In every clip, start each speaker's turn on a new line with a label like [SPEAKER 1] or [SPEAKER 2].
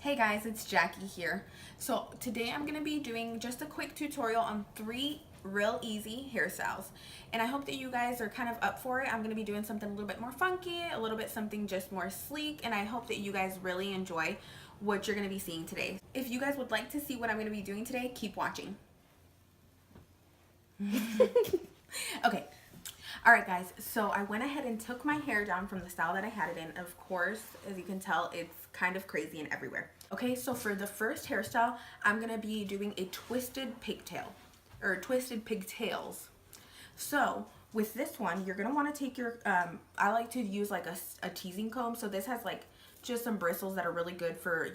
[SPEAKER 1] Hey guys, it's Jackie here. So today I'm going to be doing just a quick tutorial on 3 real easy hairstyles. And I hope that you guys are kind of up for it. I'm going to be doing something a little bit more funky, a little bit something just more sleek, and I hope that you guys really enjoy what you're going to be seeing today. If you guys would like to see what I'm going to be doing today, keep watching. Okay. Alright guys, so I went ahead and took my hair down from the style that I had it in. Of course, as you can tell, it's kind of crazy and everywhere. Okay, so for the first hairstyle, I'm going to be doing a twisted pigtail, or twisted pigtails. So with this one, you're going to want to take your, I like to use like a teasing comb. So this has like just some bristles that are really good for,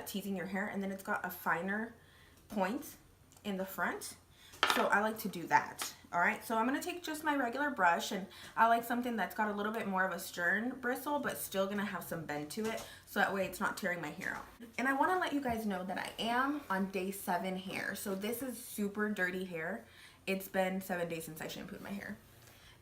[SPEAKER 1] teasing your hair. And then it's got a finer point in the front. So I like to do that. All right, so I'm going to take just my regular brush, and I like something that's got a little bit more of a stern bristle, but still going to have some bend to it, so that way it's not tearing my hair out. And I want to let you guys know that I am on day 7 hair, so this is super dirty hair. It's been 7 days since I shampooed my hair.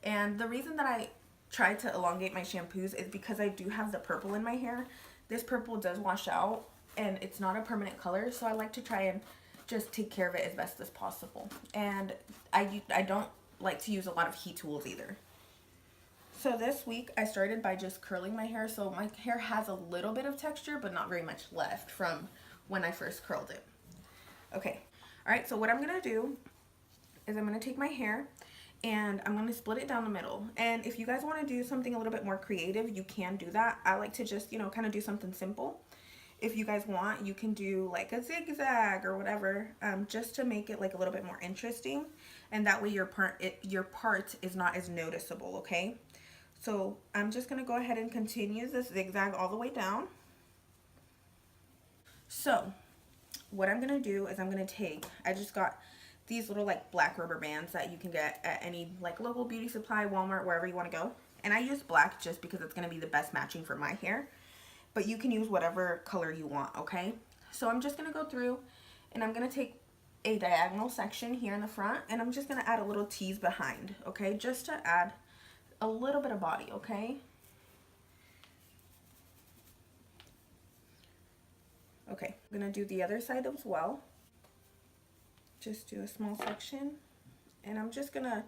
[SPEAKER 1] And the reason that I try to elongate my shampoos is because I do have the purple in my hair. This purple does wash out, and it's not a permanent color, so I like to try and just take care of it as best as possible. And I don't like to use a lot of heat tools either. So this week I started by just curling my hair, so my hair has a little bit of texture but not very much left from when I first curled it. Okay, alright, so what I'm going to do is I'm going to take my hair and I'm going to split it down the middle. And if you guys want to do something a little bit more creative, you can do that. I like to just, kind of do something simple. If you guys want, you can do like a zigzag or whatever, just to make it like a little bit more interesting, and that way your part is not as noticeable. Okay, so I'm just gonna go ahead and continue this zigzag all the way down. So what I'm gonna do is I just got these little like black rubber bands that you can get at any like local beauty supply, Walmart, wherever you want to go. And I use black just because it's gonna be the best matching for my hair. But you can use whatever color you want, okay? So I'm just going to go through and I'm going to take a diagonal section here in the front, and I'm just going to add a little tease behind, okay? Just to add a little bit of body, okay? Okay, I'm going to do the other side as well. Just do a small section, and I'm just going to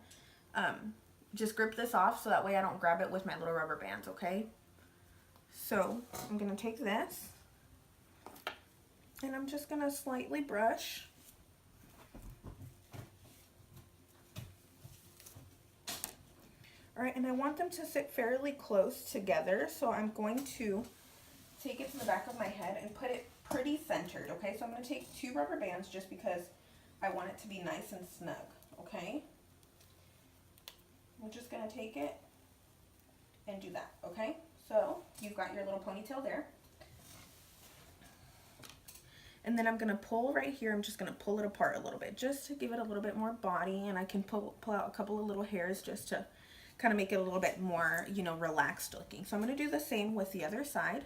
[SPEAKER 1] just grip this off so that way I don't grab it with my little rubber bands, okay? So I'm going to take this and I'm just going to slightly brush. Alright, and I want them to sit fairly close together, so I'm going to take it to the back of my head and put it pretty centered, okay? So I'm going to take 2 rubber bands just because I want it to be nice and snug, okay? We're just going to take it and do that, okay? So you've got your little ponytail there. And then I'm going to pull right here. I'm just going to pull it apart a little bit just to give it a little bit more body. And I can pull out a couple of little hairs just to kind of make it a little bit more, relaxed looking. So I'm going to do the same with the other side.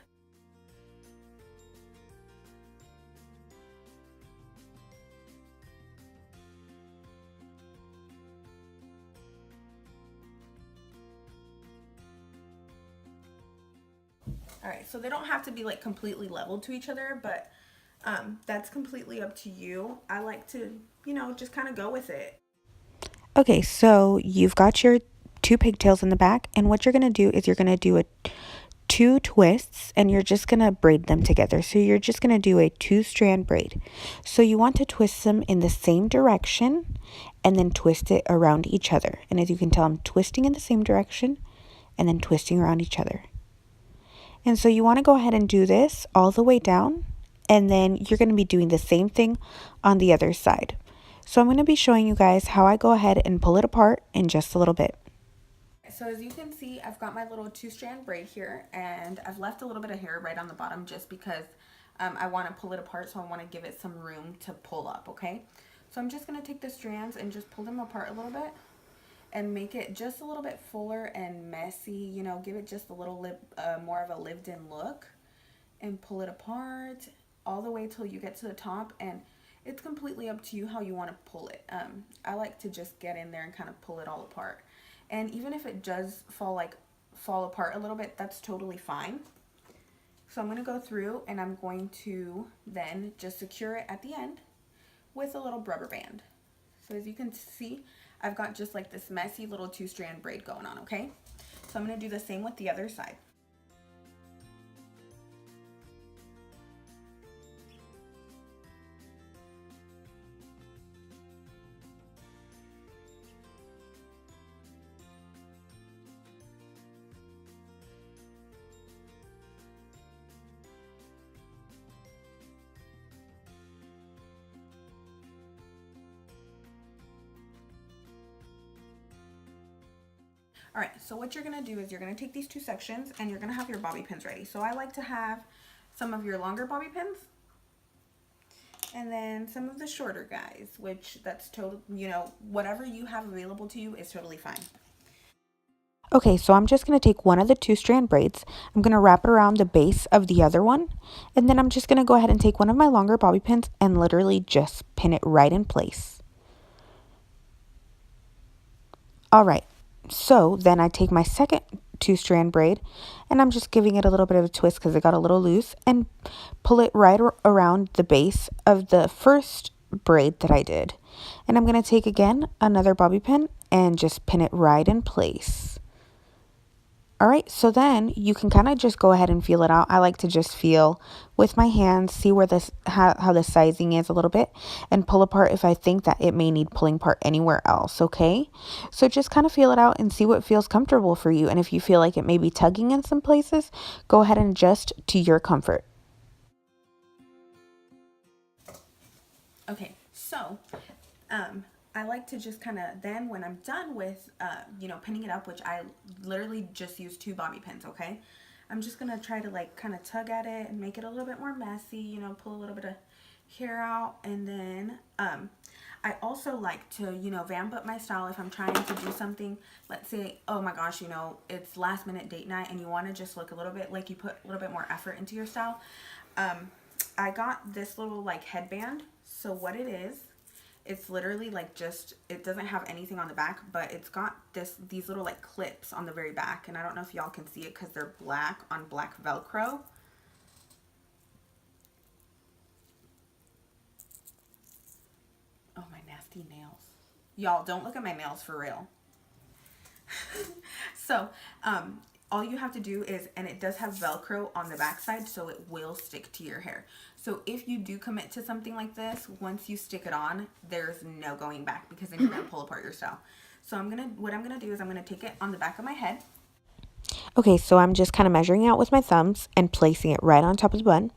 [SPEAKER 1] Alright, so they don't have to be like completely level to each other, but that's completely up to you. I like to, just kind of go with it.
[SPEAKER 2] Okay, so you've got your 2 pigtails in the back, and what you're going to do is you're going to do 2 twists, and you're just going to braid them together. So you're just going to do a 2-strand braid. So you want to twist them in the same direction and then twist it around each other. And as you can tell, I'm twisting in the same direction and then twisting around each other. And so you want to go ahead and do this all the way down, and then you're going to be doing the same thing on the other side. So I'm going to be showing you guys how I go ahead and pull it apart in just a little bit.
[SPEAKER 1] So as you can see, I've got my little 2-strand braid here, and I've left a little bit of hair right on the bottom just because I want to pull it apart, so I want to give it some room to pull up, okay? So I'm just going to take the strands and just pull them apart a little bit and make it just a little bit fuller and messy, give it just a little more of a lived-in look, and pull it apart all the way till you get to the top. And it's completely up to you how you want to pull it. I like to just get in there and kind of pull it all apart. And even if it does fall apart a little bit, that's totally fine. So I'm going to go through and I'm going to then just secure it at the end with a little rubber band. So as you can see, I've got just like this messy little 2-strand braid going on, okay? So I'm going to do the same with the other side. All right, so what you're gonna do is you're gonna take these two sections and you're gonna have your bobby pins ready. So I like to have some of your longer bobby pins and then some of the shorter guys, which that's total, you know, whatever you have available to you is totally fine.
[SPEAKER 2] Okay, so I'm just going to take one of the 2-strand braids. I'm going to wrap it around the base of the other one. And then I'm just going to go ahead and take one of my longer bobby pins and literally just pin it right in place. All right, so then I take my second 2-strand braid and I'm just giving it a little bit of a twist because it got a little loose and pull it right around the base of the first braid that I did. And I'm going to take again another bobby pin and just pin it right in place. All right, so then you can kind of just go ahead and feel it out. I like to just feel with my hands, see where this how the sizing is a little bit, and pull apart if I think that it may need pulling apart anywhere else, okay? So just kind of feel it out and see what feels comfortable for you. And if you feel like it may be tugging in some places, go ahead and adjust to your comfort.
[SPEAKER 1] Okay, so I like to just kind of then when I'm done with you know, pinning it up, which I literally just use 2 bobby pins, okay? I'm just gonna try to like kind of tug at it and make it a little bit more messy, you know, pull a little bit of hair out. And then I also like to, you know, vamp up my style if I'm trying to do something. Let's say, oh my gosh, you know, it's last minute date night and you want to just look a little bit like you put a little bit more effort into your style. I got this little like headband. So what it is, it's literally like just, it doesn't have anything on the back, but it's got these little like clips on the very back. And I don't know if y'all can see it because they're black on black Velcro. Oh, my nasty nails. Y'all, don't look at my nails for real. So, all you have to do is, and it does have Velcro on the back side, so it will stick to your hair. So if you do commit to something like this, once you stick it on, there's no going back because then you're gonna pull apart your style. So what I'm gonna do is I'm gonna take it on the back of my head.
[SPEAKER 2] Okay, so I'm just kind of measuring out with my thumbs and placing it right on top of the bun,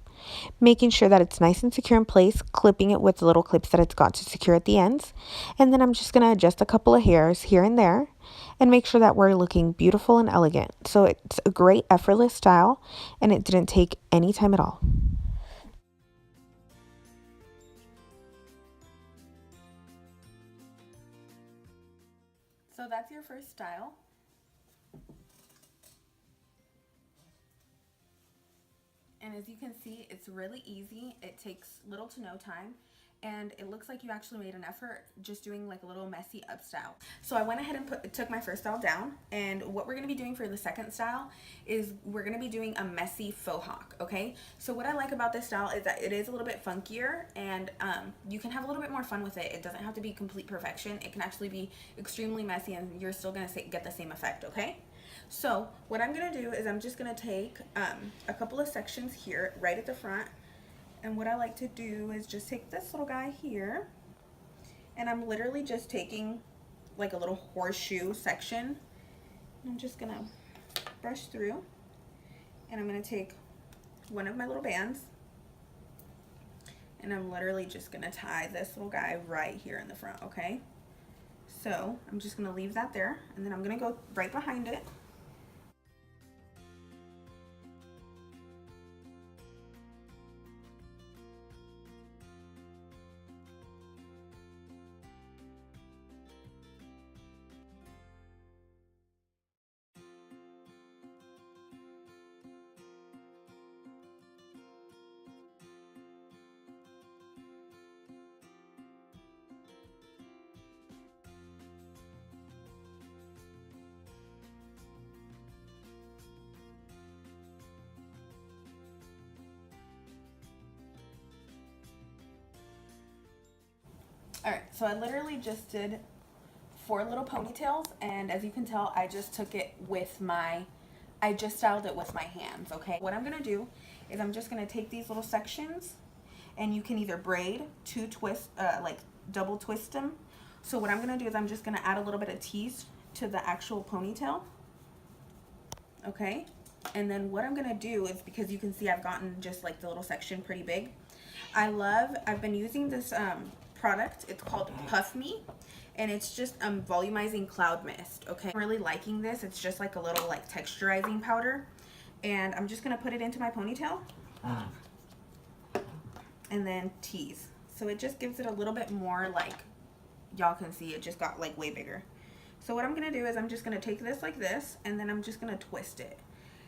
[SPEAKER 2] making sure that it's nice and secure in place, clipping it with the little clips that it's got to secure at the ends. And then I'm just going to adjust a couple of hairs here and there and make sure that we're looking beautiful and elegant. So it's a great effortless style and it didn't take any time at all.
[SPEAKER 1] So that's your first style. And as you can see, it's really easy. It takes little to no time. And it looks like you actually made an effort just doing like a little messy up style. So I went ahead and took my first style down. And what we're going to be doing for the second style is we're going to be doing a messy faux hawk, okay? So what I like about this style is that it is a little bit funkier and you can have a little bit more fun with it. It doesn't have to be complete perfection. It can actually be extremely messy and you're still going to get the same effect, okay? So what I'm going to do is I'm just going to take a couple of sections here right at the front. And what I like to do is just take this little guy here. And I'm literally just taking like a little horseshoe section. I'm just going to brush through. And I'm going to take one of my little bands. And I'm literally just going to tie this little guy right here in the front, okay? So I'm just going to leave that there. And then I'm going to go right behind it. All right, so I literally just did 4 little ponytails, and as you can tell, I just took it with my, I just styled it with my hands, okay? What I'm gonna do is I'm just gonna take these little sections, and you can either braid, like double twist them. So what I'm gonna do is I'm just gonna add a little bit of tease to the actual ponytail, okay? And then what I'm gonna do is, because you can see I've gotten just like the little section pretty big, I've been using this product. It's called Puff Me, and it's just volumizing cloud mist, okay? I'm really liking this. It's just like a little like texturizing powder, and I'm just gonna put it into my ponytail and then tease. So it just gives it a little bit more, like, y'all can see it just got like way bigger. So what I'm gonna do is I'm just gonna take this like this, and then I'm just gonna twist it.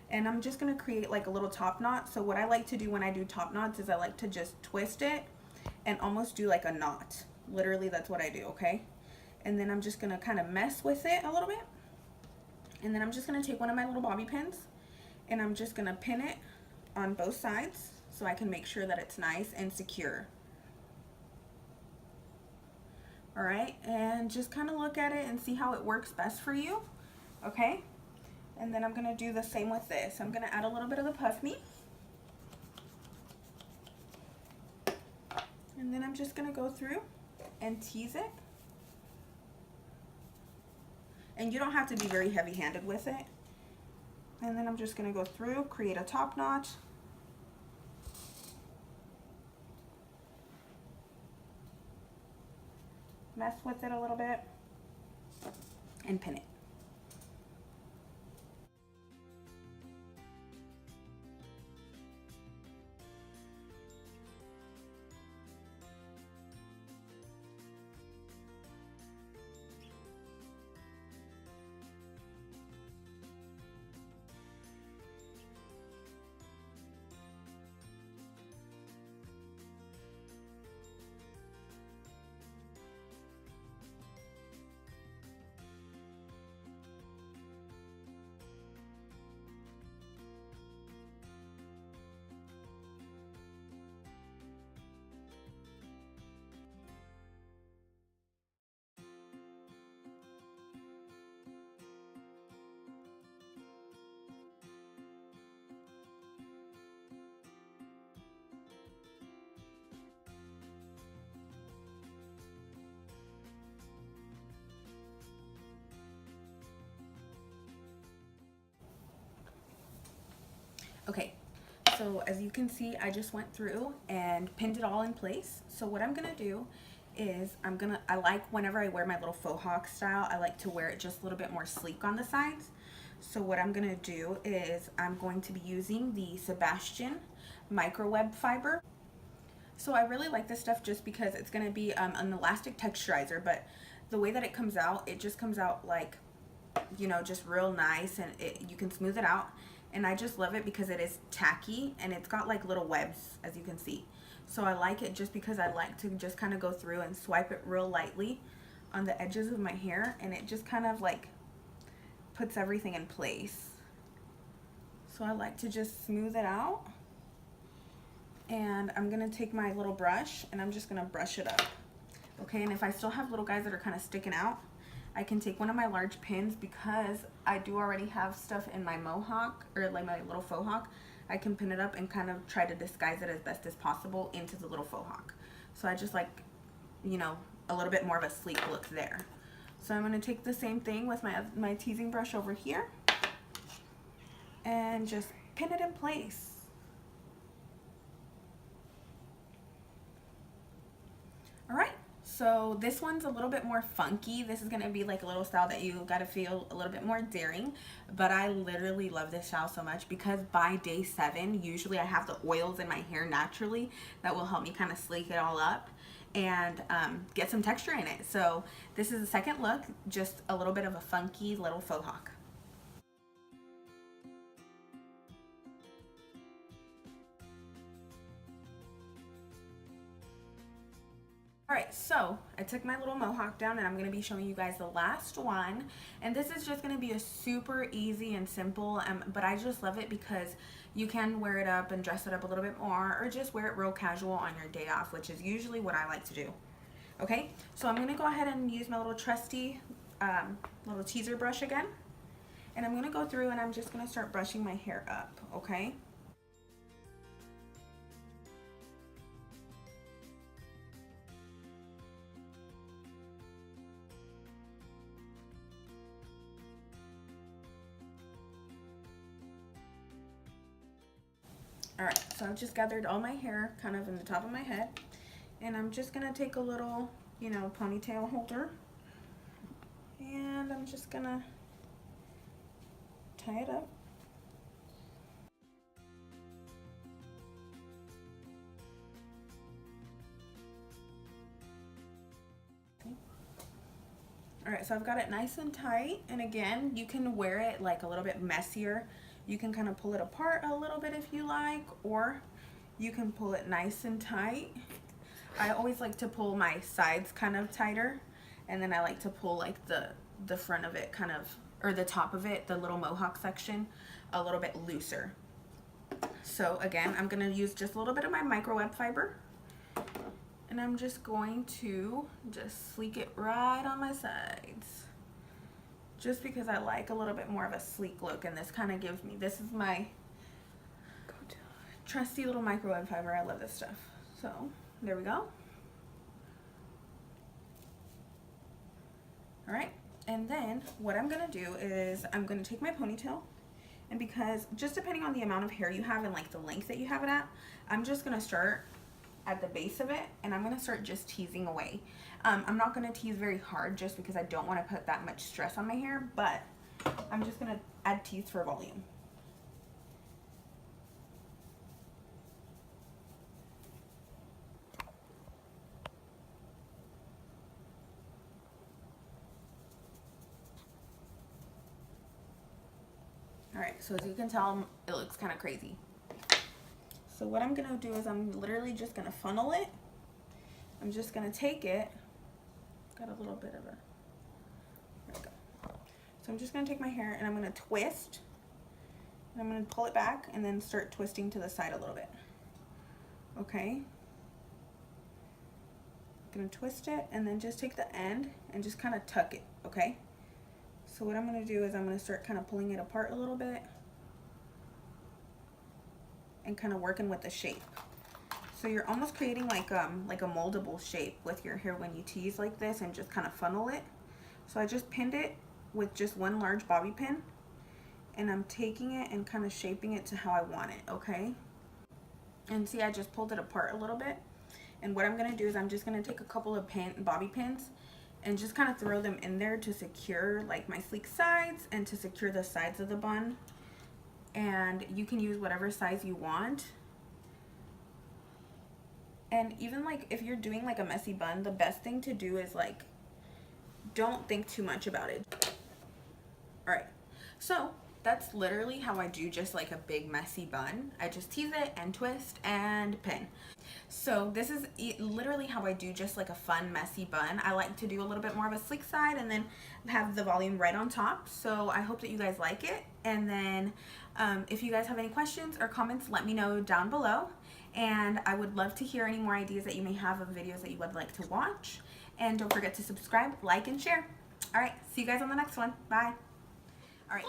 [SPEAKER 1] And I'm just gonna create like a little top knot. So what I like to do when I do top knots is I like to just twist it and almost do like a knot. Literally, that's what I do, okay? And then I'm just gonna kind of mess with it a little bit. And then I'm just gonna take one of my little bobby pins, and I'm just gonna pin it on both sides so I can make sure that it's nice and secure. All right, and just kind of look at it and see how it works best for you, okay? And then I'm gonna do the same with this. I'm gonna add a little bit of the Puff Me. And then I'm just gonna go through and tease it. And you don't have to be very heavy-handed with it. And then I'm just gonna go through, create a top knot. Mess with it a little bit and pin it. Okay, so as you can see, I just went through and pinned it all in place. So what I'm gonna do is I like whenever I wear my little faux hawk style, I like to wear it just a little bit more sleek on the sides. So what I'm gonna do is I'm going to be using the Sebastian microweb fiber. So I really like this stuff just because it's gonna be an elastic texturizer, but the way that it comes out, it just comes out like, you know, just real nice, and you can smooth it out. And I just love it because it is tacky and it's got like little webs, as you can see. So I like it just because I like to just kind of go through and swipe it real lightly on the edges of my hair, and it just kind of like puts everything in place. So I like to just smooth it out, and I'm gonna take my little brush and I'm just gonna brush it up, okay? And if I still have little guys that are kind of sticking out, I can take one of my large pins, because I do already have stuff in my mohawk, or like my little faux hawk. I can pin it up and kind of try to disguise it as best as possible into the little faux hawk. So I just like, you know, a little bit more of a sleek look there. So I'm going to take the same thing with my teasing brush over here and just pin it in place. All right. So this one's a little bit more funky. This is gonna be like a little style that you gotta feel a little bit more daring, but I literally love this style so much because by day 7, usually I have the oils in my hair naturally that will help me kind of sleek it all up and get some texture in it. So this is the second look, just a little bit of a funky little faux hawk. Alright, so I took my little mohawk down and I'm going to be showing you guys the last one. And this is just going to be a super easy and simple, but I just love it because you can wear it up and dress it up a little bit more, or just wear it real casual on your day off, which is usually what I like to do. Okay, so I'm gonna go ahead and use my little trusty little teaser brush again. And I'm gonna go through and I'm just gonna start brushing my hair up, okay? All right, so I've just gathered all my hair kind of in the top of my head, and I'm just gonna take a little, ponytail holder, and I'm just gonna tie it up. All right, so I've got it nice and tight, and again, you can wear it like a little bit messier. You can kind of pull it apart a little bit if you like, or you can pull it nice and tight. I always like to pull my sides kind of tighter, and then I like to pull like the front of it kind of, or the top of it, the little mohawk section, a little bit looser. So again, I'm gonna use just a little bit of my microweb fiber, and I'm just going to just sleek it right on my sides, just because I like a little bit more of a sleek look, and this kind of gives me, this is my trusty little microweb fiber. I love this stuff. So there we go. All right, and then what I'm gonna do is I'm gonna take my ponytail, and because just depending on the amount of hair you have and like the length that you have it at, I'm just gonna start at the base of it, and I'm gonna start just teasing away. I'm not gonna tease very hard just because I don't want to put that much stress on my hair, but I'm just gonna add tease for volume. All right, so as you can tell, it looks kind of crazy. So what I'm gonna do is I'm literally just gonna funnel it. I'm just gonna take it, got a little bit of a, there we go. So I'm just gonna take my hair and I'm gonna twist, and I'm gonna pull it back and then start twisting to the side a little bit. Okay? Gonna twist it and then just take the end and just kind of tuck it, okay? So what I'm gonna do is I'm gonna start kind of pulling it apart a little bit and kind of working with the shape. So you're almost creating like a moldable shape with your hair when you tease like this and just kind of funnel it. So I just pinned it with just one large bobby pin, and I'm taking it and kind of shaping it to how I want it, okay? And see, I just pulled it apart a little bit. And what I'm gonna do is I'm just gonna take a couple of bobby pins and just kind of throw them in there to secure like my sleek sides and to secure the sides of the bun. And you can use whatever size you want. And even like if you're doing like a messy bun, the best thing to do is like, don't think too much about it. All right, so that's literally how I do just like a big messy bun. I just tease it and twist and pin. So this is literally how I do just like a fun messy bun. I like to do a little bit more of a sleek side and then have the volume right on top. So I hope that you guys like it. And then if you guys have any questions or comments, let me know down below. And I would love to hear any more ideas that you may have of videos that you would like to watch. And don't forget to subscribe, like, and share. All right, see you guys on the next one. Bye. All right.